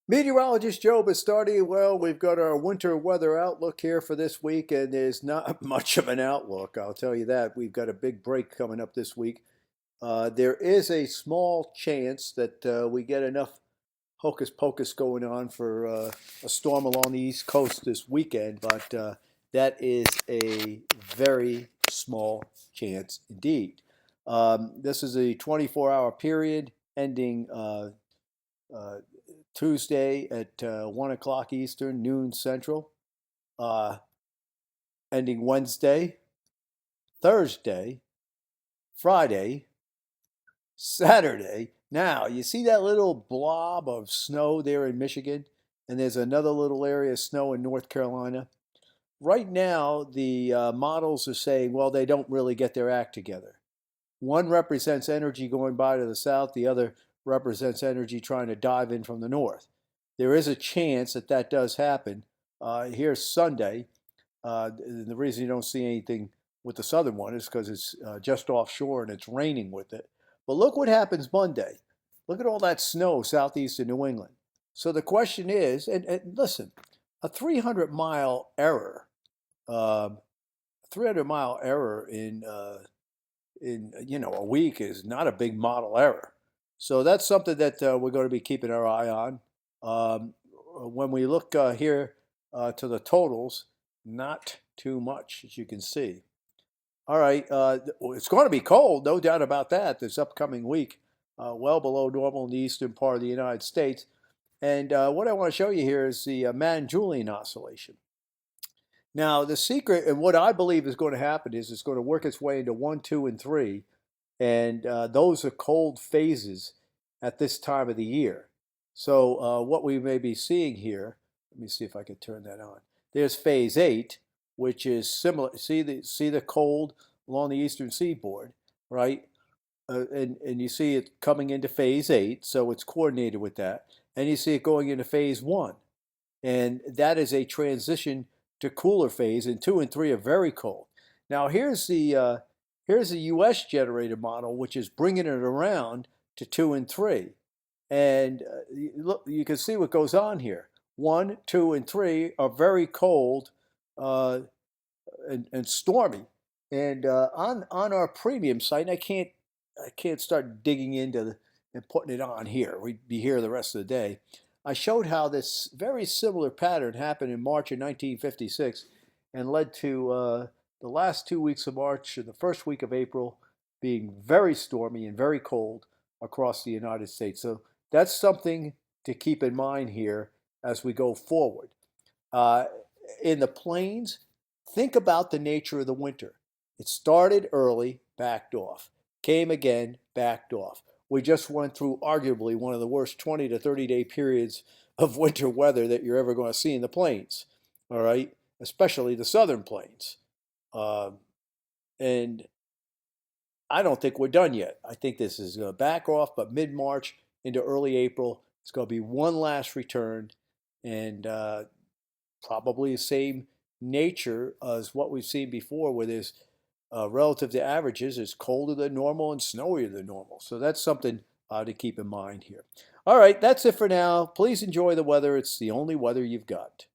Meteorologist Joe Bastardi. Well, we've got our winter weather outlook here for this week, and there's not much of an outlook, I'll tell you that. We've got a big break coming up this week. There is a small chance that we get enough hocus pocus going on for a storm along the East Coast this weekend, but that is a very small chance indeed. This is a 24-hour period ending uh, Tuesday at 1 o'clock Eastern, noon Central, uh, ending Wednesday, Thursday, Friday, Saturday. Now, you see that little blob of snow there in Michigan? And there's another little area of snow in North Carolina. Right now, the models are saying, well, they don't really get their act together. One represents energy going by to the south, the other represents energy trying to dive in from the north. There is a chance that that does happen. Here's Sunday. The reason you don't see anything with the southern one is because it's just offshore and it's raining with it. But look what happens Monday. Look at all that snow southeast of New England. So the question is, and listen, a 300-mile error, uh, 300-mile error in a week is not a big model error. So that's something that we're going to be keeping our eye on. Um, when we look here to the totals, not too much, as you can see. All right, it's going to be cold, no doubt about that, this upcoming week, well below normal in the eastern part of the United States. And what I want to show you here is the Manjuni Oscillation. Now, the secret, and what I believe is going to happen, is it's going to work its way into 1, 2, and 3, and those are cold phases at this time of the year. So what we may be seeing here, let me see if I can turn that on. There's phase 8, which is similar. See the cold along the eastern seaboard, right? And you see it coming into phase 8, so it's coordinated with that. And you see it going into phase 1. And that is a transition to cooler phase, and 2 and 3 are very cold. Now here's the U.S. generated model, which is bringing it around to 2 and 3. And look, you can see what goes on here. 1, 2, and 3 are very cold uh, and stormy. And on our premium site, and I can't start digging into and putting it on here. We'd be here the rest of the day. I showed how this very similar pattern happened in March of 1956 and led to the last 2 weeks of March and the first week of April being very stormy and very cold across the United States. So that's something to keep in mind here as we go forward. Uh, in the plains, think about the nature of the winter. It started early, backed off, came again, backed off. We just went through arguably one of the worst 20 to 30-day periods of winter weather that you're ever going to see in the plains, all right? Especially the southern plains. Um, and I don't think we're done yet. I think this is going to back off, but mid-March into early April, it's going to be one last return, and probably the same nature as what we've seen before, where there's relative to averages is colder than normal and snowier than normal. So that's something to keep in mind here. All right, that's it for now. Please enjoy the weather. It's the only weather you've got.